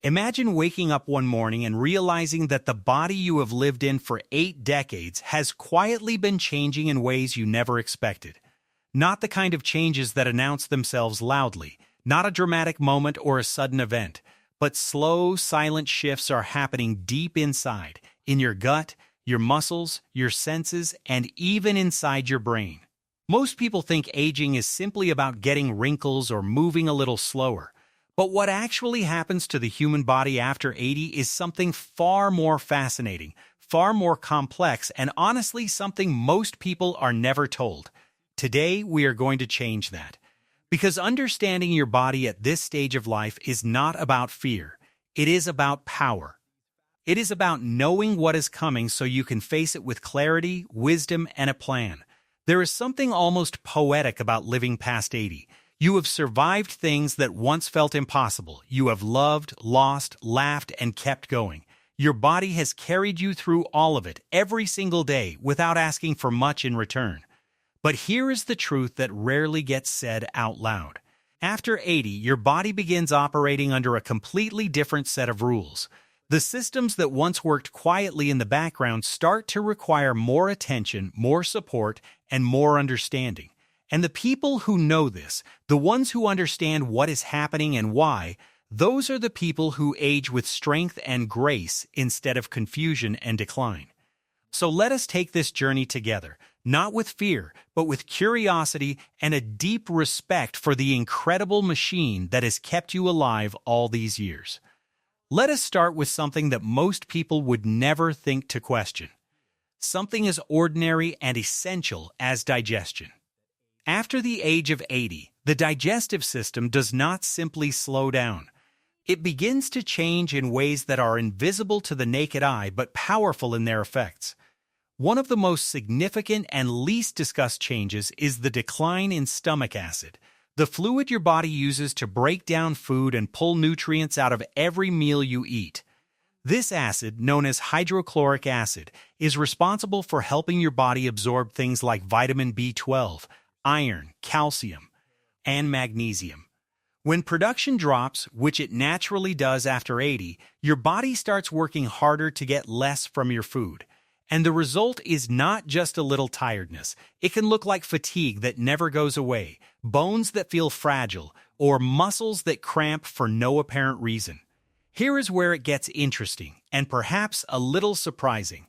Imagine waking up one morning and realizing that the body you have lived in for 8 decades has quietly been changing in ways you never expected. Not the kind of changes that announce themselves loudly, not a dramatic moment or a sudden event, but slow, silent shifts are happening deep inside, in your gut, your muscles, your senses, and even inside your brain. Most people think aging is simply about getting wrinkles or moving a little slower. But what actually happens to the human body after 80 is something far more fascinating, far more complex, and honestly something most people are never told. Today, we are going to change that. Because understanding your body at this stage of life is not about fear. It is about power. It is about knowing what is coming so you can face it with clarity, wisdom, and a plan. There is something almost poetic about living past 80. You have survived things that once felt impossible. You have loved, lost, laughed, and kept going. Your body has carried you through all of it, every single day, without asking for much in return. But here is the truth that rarely gets said out loud. After 80, your body begins operating under a completely different set of rules. The systems that once worked quietly in the background start to require more attention, more support, and more understanding. And the people who know this, the ones who understand what is happening and why, those are the people who age with strength and grace instead of confusion and decline. So let us take this journey together, not with fear, but with curiosity and a deep respect for the incredible machine that has kept you alive all these years. Let us start with something that most people would never think to question. Something as ordinary and essential as digestion. After the age of 80, the digestive system does not simply slow down. It begins to change in ways that are invisible to the naked eye but powerful in their effects. One of the most significant and least discussed changes is the decline in stomach acid, the fluid your body uses to break down food and pull nutrients out of every meal you eat. This acid, known as hydrochloric acid, is responsible for helping your body absorb things like vitamin B12, iron, calcium, and magnesium. When production drops, which it naturally does after 80, your body starts working harder to get less from your food. And the result is not just a little tiredness. It can look like fatigue that never goes away, bones that feel fragile, or muscles that cramp for no apparent reason. Here is where it gets interesting, and perhaps a little surprising.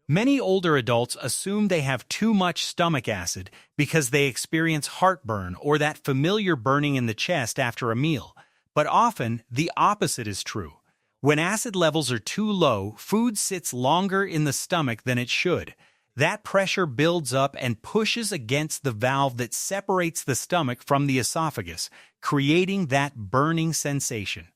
Many older adults assume they have too much stomach acid because they experience heartburn or that familiar burning in the chest after a meal, but often the opposite is true. When acid levels are too low, food sits longer in the stomach than it should. That pressure builds up and pushes against the valve that separates the stomach from the esophagus, creating that burning sensation.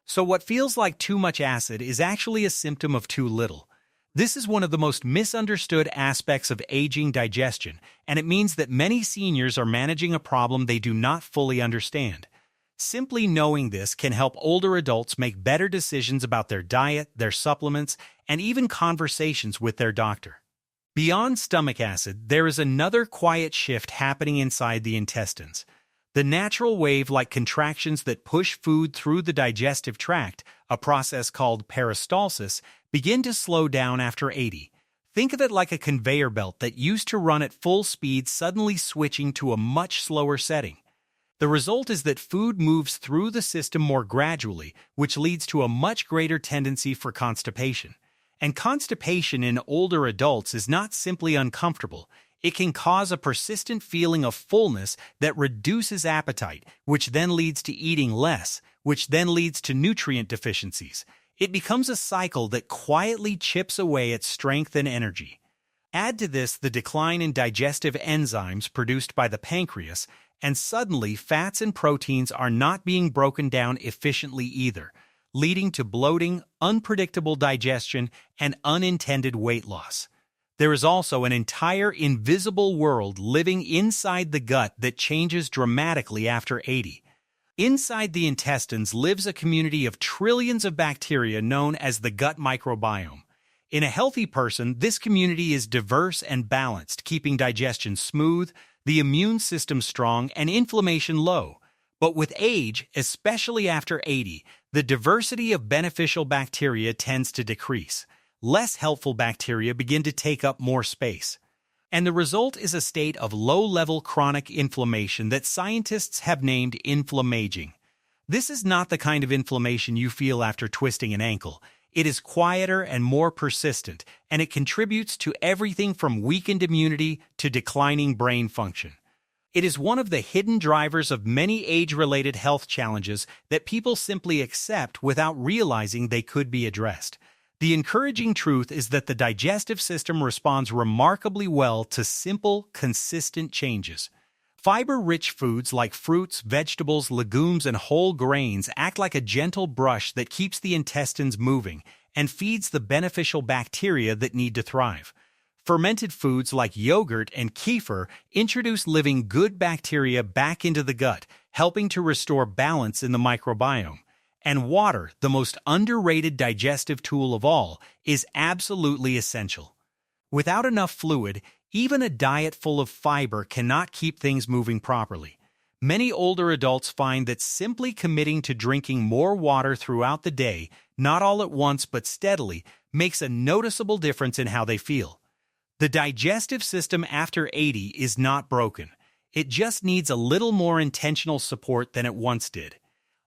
So what feels like too much acid is actually a symptom of too little. This is one of the most misunderstood aspects of aging digestion, and it means that many seniors are managing a problem they do not fully understand. Simply knowing this can help older adults make better decisions about their diet, their supplements, and even conversations with their doctor. Beyond stomach acid, there is another quiet shift happening inside the intestines. The natural wave-like contractions that push food through the digestive tract, a process called peristalsis, begin to slow down after 80. Think of it like a conveyor belt that used to run at full speed suddenly switching to a much slower setting. The result is that food moves through the system more gradually, which leads to a much greater tendency for constipation. And constipation in older adults is not simply uncomfortable. It can cause a persistent feeling of fullness that reduces appetite, which then leads to eating less, which then leads to nutrient deficiencies. It becomes a cycle that quietly chips away at strength and energy. Add to this the decline in digestive enzymes produced by the pancreas, and suddenly fats and proteins are not being broken down efficiently either, leading to bloating, unpredictable digestion, and unintended weight loss. There is also an entire invisible world living inside the gut that changes dramatically after 80. Inside the intestines lives a community of trillions of bacteria known as the gut microbiome. In a healthy person, this community is diverse and balanced, keeping digestion smooth, the immune system strong, and inflammation low. But with age, especially after 80, the diversity of beneficial bacteria tends to decrease. Less helpful bacteria begin to take up more space. And the result is a state of low-level chronic inflammation that scientists have named inflammaging. This is not the kind of inflammation you feel after twisting an ankle. It is quieter and more persistent, and it contributes to everything from weakened immunity to declining brain function. It is one of the hidden drivers of many age-related health challenges that people simply accept without realizing they could be addressed. The encouraging truth is that the digestive system responds remarkably well to simple, consistent changes. Fiber-rich foods like fruits, vegetables, legumes, and whole grains act like a gentle brush that keeps the intestines moving and feeds the beneficial bacteria that need to thrive. Fermented foods like yogurt and kefir introduce living good bacteria back into the gut, helping to restore balance in the microbiome. And water, the most underrated digestive tool of all, is absolutely essential. Without enough fluid, even a diet full of fiber cannot keep things moving properly. Many older adults find that simply committing to drinking more water throughout the day, not all at once but steadily, makes a noticeable difference in how they feel. The digestive system after 80 is not broken. It just needs a little more intentional support than it once did.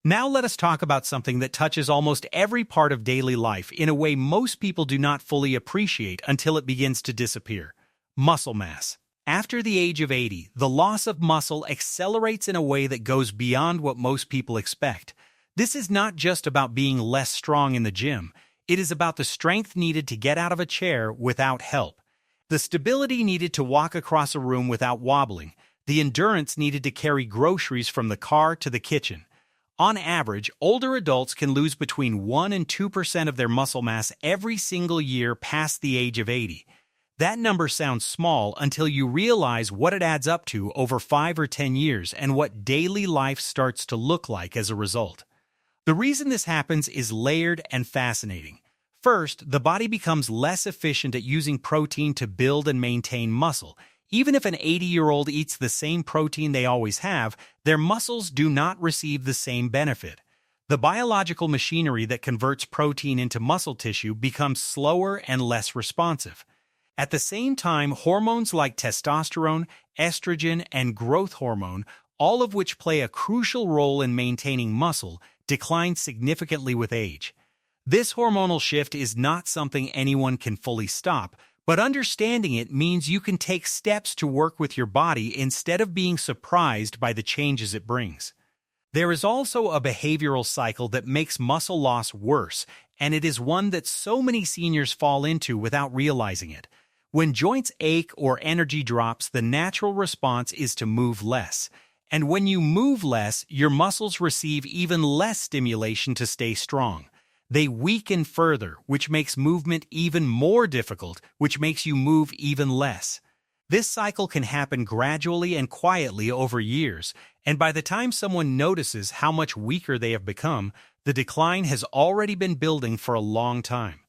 Now let us talk about something that touches almost every part of daily life in a way most people do not fully appreciate until it begins to disappear. Muscle mass. After the age of 80, the loss of muscle accelerates in a way that goes beyond what most people expect. This is not just about being less strong in the gym. It is about the strength needed to get out of a chair without help, the stability needed to walk across a room without wobbling, the endurance needed to carry groceries from the car to the kitchen. On average, older adults can lose between 1 and 2% of their muscle mass every single year past the age of 80. That number sounds small until you realize what it adds up to over 5 or 10 years and what daily life starts to look like as a result. The reason this happens is layered and fascinating. First, the body becomes less efficient at using protein to build and maintain muscle. Even if an 80-year-old eats the same protein they always have, their muscles do not receive the same benefit. The biological machinery that converts protein into muscle tissue becomes slower and less responsive. At the same time, hormones like testosterone, estrogen, and growth hormone, all of which play a crucial role in maintaining muscle, decline significantly with age. This hormonal shift is not something anyone can fully stop, but understanding it means you can take steps to work with your body instead of being surprised by the changes it brings. There is also a behavioral cycle that makes muscle loss worse, and it is one that so many seniors fall into without realizing it. When joints ache or energy drops, the natural response is to move less. And when you move less, your muscles receive even less stimulation to stay strong. They weaken further, which makes movement even more difficult, which makes you move even less. This cycle can happen gradually and quietly over years, and by the time someone notices how much weaker they have become, the decline has already been building for a long time.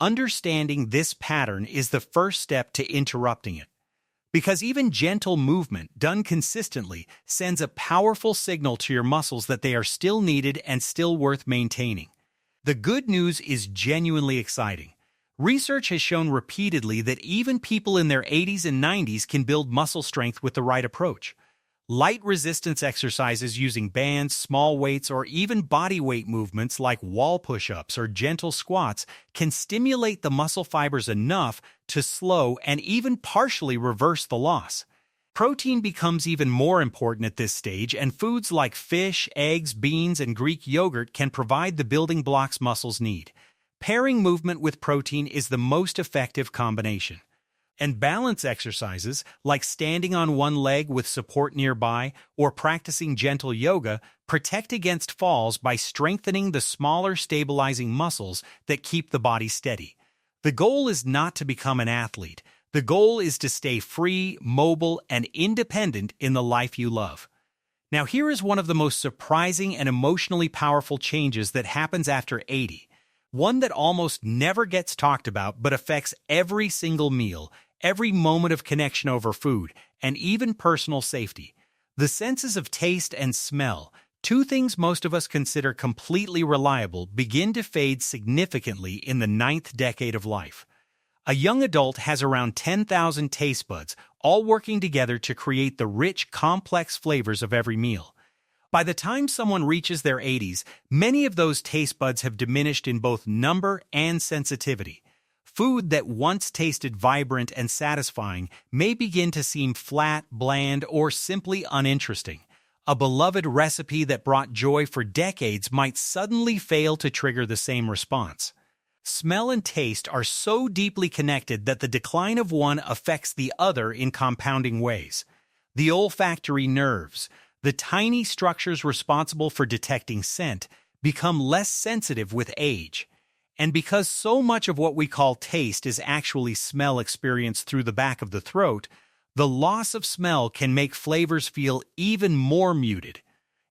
Understanding this pattern is the first step to interrupting it. Because even gentle movement, done consistently, sends a powerful signal to your muscles that they are still needed and still worth maintaining. The good news is genuinely exciting. Research has shown repeatedly that even people in their 80s and 90s can build muscle strength with the right approach. Light resistance exercises using bands, small weights, or even body weight movements like wall push-ups or gentle squats can stimulate the muscle fibers enough to slow and even partially reverse the loss. Protein becomes even more important at this stage, and foods like fish, eggs, beans, and Greek yogurt can provide the building blocks muscles need. Pairing movement with protein is the most effective combination. And balance exercises, like standing on one leg with support nearby or practicing gentle yoga, protect against falls by strengthening the smaller stabilizing muscles that keep the body steady. The goal is not to become an athlete. The goal is to stay free, mobile, and independent in the life you love. Now here is one of the most surprising and emotionally powerful changes that happens after 80. One that almost never gets talked about but affects every single meal, every moment of connection over food, and even personal safety. The senses of taste and smell, two things most of us consider completely reliable, begin to fade significantly in the ninth decade of life. A young adult has around 10,000 taste buds, all working together to create the rich, complex flavors of every meal. By the time someone reaches their 80s, many of those taste buds have diminished in both number and sensitivity. Food that once tasted vibrant and satisfying may begin to seem flat, bland, or simply uninteresting. A beloved recipe that brought joy for decades might suddenly fail to trigger the same response. Smell and taste are so deeply connected that the decline of one affects the other in compounding ways. The olfactory nerves, the tiny structures responsible for detecting scent, become less sensitive with age. And because so much of what we call taste is actually smell experienced through the back of the throat, the loss of smell can make flavors feel even more muted.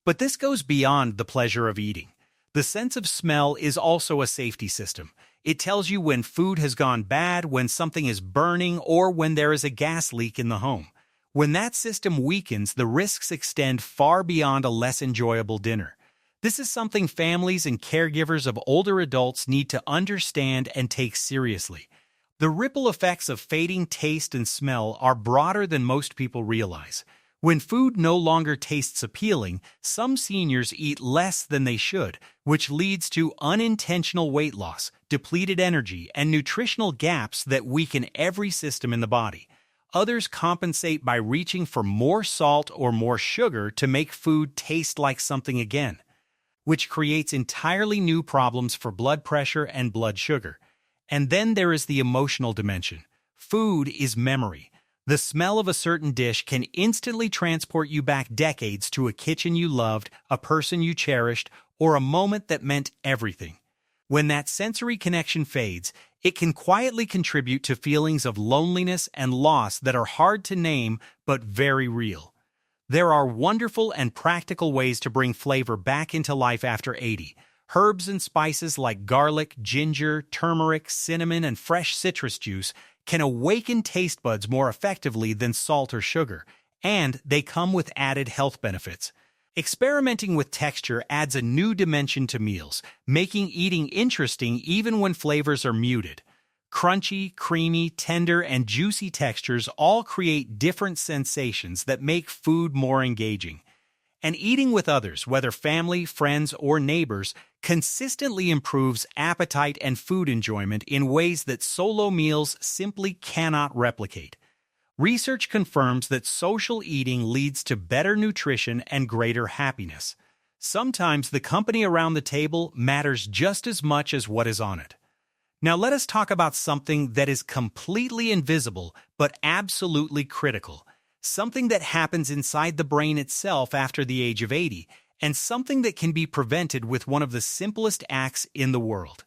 But this goes beyond the pleasure of eating. The sense of smell is also a safety system. It tells you when food has gone bad, when something is burning, or when there is a gas leak in the home. When that system weakens, the risks extend far beyond a less enjoyable dinner. This is something families and caregivers of older adults need to understand and take seriously. The ripple effects of fading taste and smell are broader than most people realize. When food no longer tastes appealing, some seniors eat less than they should, which leads to unintentional weight loss, depleted energy, and nutritional gaps that weaken every system in the body. Others compensate by reaching for more salt or more sugar to make food taste like something again, which creates entirely new problems for blood pressure and blood sugar. And then there is the emotional dimension. Food is memory. The smell of a certain dish can instantly transport you back decades to a kitchen you loved, a person you cherished, or a moment that meant everything. When that sensory connection fades, it can quietly contribute to feelings of loneliness and loss that are hard to name but very real. There are wonderful and practical ways to bring flavor back into life after 80. Herbs and spices like garlic, ginger, turmeric, cinnamon, and fresh citrus juice can awaken taste buds more effectively than salt or sugar, and they come with added health benefits. Experimenting with texture adds a new dimension to meals, making eating interesting even when flavors are muted. Crunchy, creamy, tender, and juicy textures all create different sensations that make food more engaging. And eating with others, whether family, friends, or neighbors, consistently improves appetite and food enjoyment in ways that solo meals simply cannot replicate. Research confirms that social eating leads to better nutrition and greater happiness. Sometimes the company around the table matters just as much as what is on it. Now let us talk about something that is completely invisible but absolutely critical. Something that happens inside the brain itself after the age of 80, and something that can be prevented with one of the simplest acts in the world.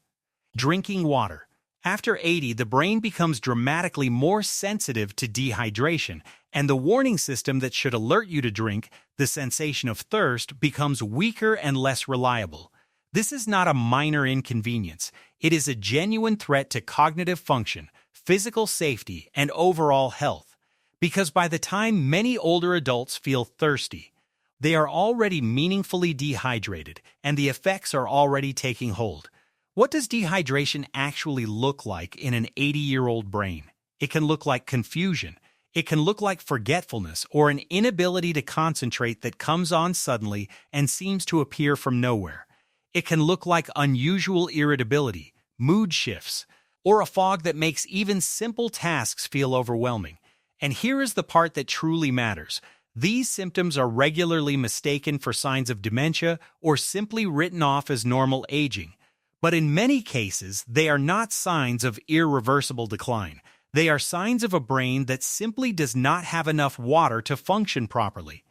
Drinking water. After 80, the brain becomes dramatically more sensitive to dehydration, and the warning system that should alert you to drink, the sensation of thirst, becomes weaker and less reliable. This is not a minor inconvenience. It is a genuine threat to cognitive function, physical safety, and overall health. Because by the time many older adults feel thirsty, they are already meaningfully dehydrated, and the effects are already taking hold. What does dehydration actually look like in an 80-year-old brain? It can look like confusion. It can look like forgetfulness or an inability to concentrate that comes on suddenly and seems to appear from nowhere. It can look like unusual irritability, mood shifts, or a fog that makes even simple tasks feel overwhelming. And here is the part that truly matters. These symptoms are regularly mistaken for signs of dementia or simply written off as normal aging. But in many cases, they are not signs of irreversible decline. They are signs of a brain that simply does not have enough water to function properly.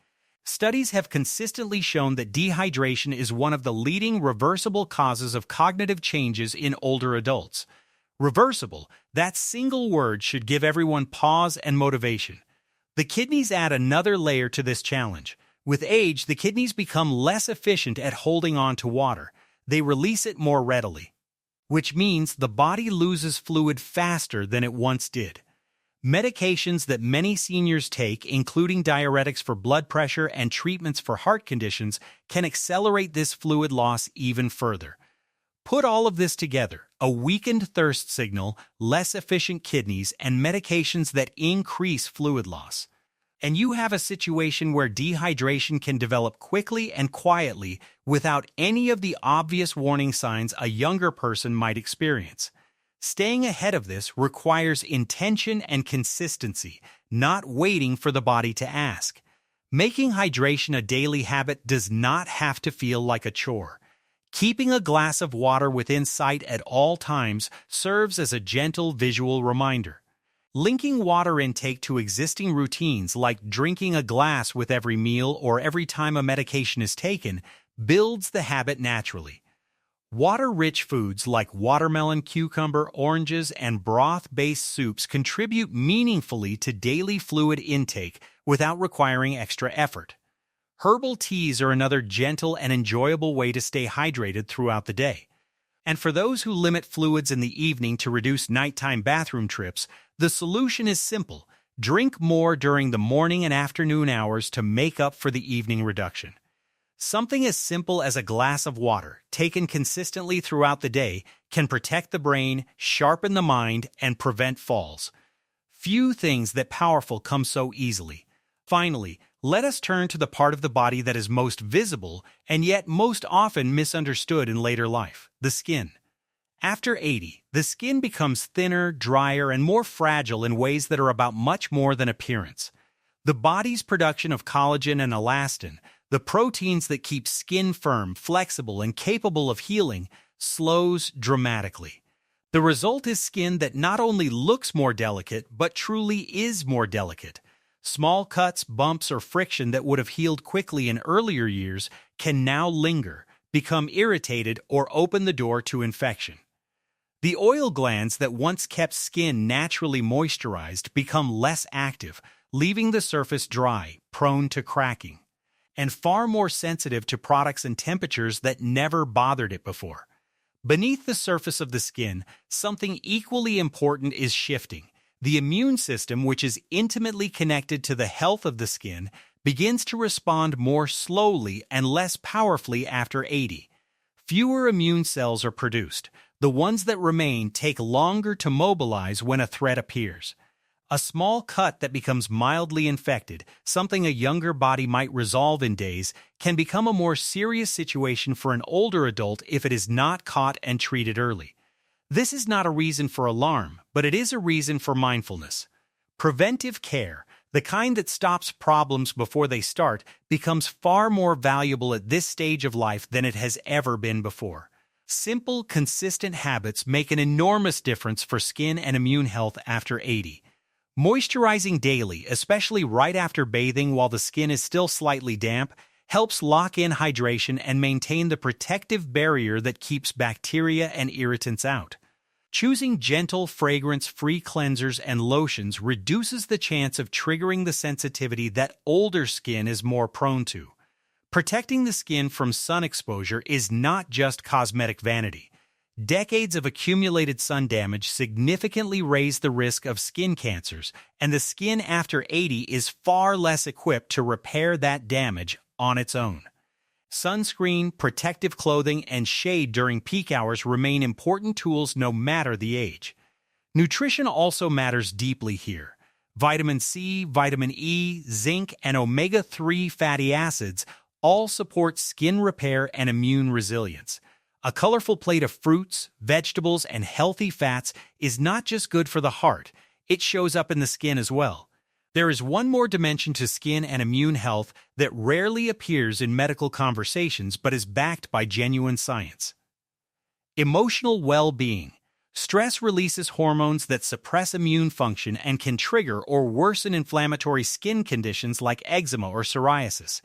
Studies have consistently shown that dehydration is one of the leading reversible causes of cognitive changes in older adults. Reversible, that single word should give everyone pause and motivation. The kidneys add another layer to this challenge. With age, the kidneys become less efficient at holding on to water. They release it more readily, which means the body loses fluid faster than it once did. Medications that many seniors take, including diuretics for blood pressure and treatments for heart conditions, can accelerate this fluid loss even further. Put all of this together, a weakened thirst signal, less efficient kidneys, and medications that increase fluid loss, and you have a situation where dehydration can develop quickly and quietly without any of the obvious warning signs a younger person might experience. Staying ahead of this requires intention and consistency, not waiting for the body to ask. Making hydration a daily habit does not have to feel like a chore. Keeping a glass of water within sight at all times serves as a gentle visual reminder. Linking water intake to existing routines like drinking a glass with every meal or every time a medication is taken builds the habit naturally. Water-rich foods like watermelon, cucumber, oranges, and broth-based soups contribute meaningfully to daily fluid intake without requiring extra effort. Herbal teas are another gentle and enjoyable way to stay hydrated throughout the day. And for those who limit fluids in the evening to reduce nighttime bathroom trips, the solution is simple: drink more during the morning and afternoon hours to make up for the evening reduction. Something as simple as a glass of water, taken consistently throughout the day, can protect the brain, sharpen the mind, and prevent falls. Few things that powerful come so easily. Finally, let us turn to the part of the body that is most visible and yet most often misunderstood in later life: the skin. After 80, the skin becomes thinner, drier, and more fragile in ways that are about much more than appearance. The body's production of collagen and elastin, the proteins that keep skin firm, flexible, and capable of healing, slows dramatically. The result is skin that not only looks more delicate, but truly is more delicate. Small cuts, bumps, or friction that would have healed quickly in earlier years can now linger, become irritated, or open the door to infection. The oil glands that once kept skin naturally moisturized become less active, leaving the surface dry, prone to cracking, and far more sensitive to products and temperatures that never bothered it before. Beneath the surface of the skin, something equally important is shifting. The immune system, which is intimately connected to the health of the skin, begins to respond more slowly and less powerfully after 80. Fewer immune cells are produced. The ones that remain take longer to mobilize when a threat appears. A small cut that becomes mildly infected, something a younger body might resolve in days, can become a more serious situation for an older adult if it is not caught and treated early. This is not a reason for alarm, but it is a reason for mindfulness. Preventive care, the kind that stops problems before they start, becomes far more valuable at this stage of life than it has ever been before. Simple, consistent habits make an enormous difference for skin and immune health after 80. Moisturizing daily, especially right after bathing while the skin is still slightly damp, helps lock in hydration and maintain the protective barrier that keeps bacteria and irritants out. Choosing gentle, fragrance-free cleansers and lotions reduces the chance of triggering the sensitivity that older skin is more prone to. Protecting the skin from sun exposure is not just cosmetic vanity. Decades of accumulated sun damage significantly raise the risk of skin cancers, and the skin after 80 is far less equipped to repair that damage on its own. Sunscreen, protective clothing, and shade during peak hours remain important tools no matter the age. Nutrition also matters deeply here. Vitamin C, vitamin E, zinc, and omega-3 fatty acids all support skin repair and immune resilience. A colorful plate of fruits, vegetables, and healthy fats is not just good for the heart, it shows up in the skin as well. There is one more dimension to skin and immune health that rarely appears in medical conversations but is backed by genuine science. Emotional well-being. Stress releases hormones that suppress immune function and can trigger or worsen inflammatory skin conditions like eczema or psoriasis.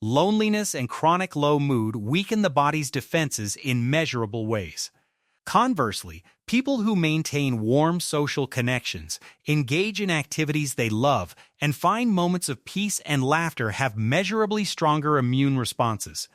Loneliness and chronic low mood weaken the body's defenses in measurable ways. Conversely, people who maintain warm social connections, engage in activities they love, and find moments of peace and laughter have measurably stronger immune responses.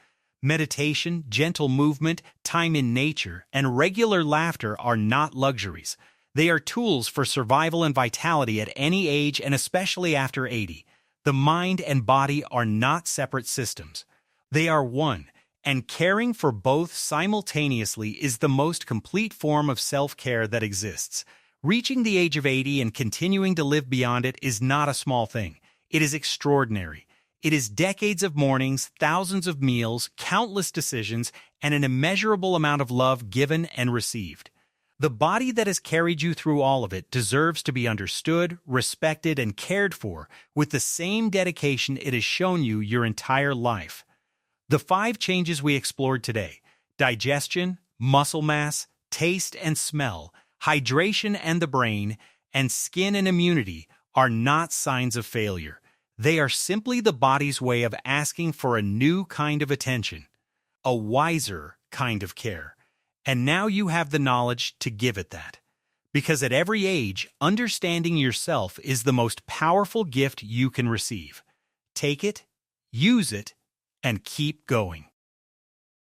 Meditation, gentle movement, time in nature, and regular laughter are not luxuries. They are tools for survival and vitality at any age and especially after 80. The mind and body are not separate systems. They are one, and caring for both simultaneously is the most complete form of self-care that exists. Reaching the age of 80 and continuing to live beyond it is not a small thing. It is extraordinary. It is decades of mornings, thousands of meals, countless decisions, and an immeasurable amount of love given and received. The body that has carried you through all of it deserves to be understood, respected, and cared for with the same dedication it has shown you your entire life. The 5 changes we explored today: digestion, muscle mass, taste and smell, hydration and the brain, and skin and immunity are not signs of failure. They are simply the body's way of asking for a new kind of attention, a wiser kind of care. And now you have the knowledge to give it that. Because at every age, understanding yourself is the most powerful gift you can receive. Take it, use it, and keep going.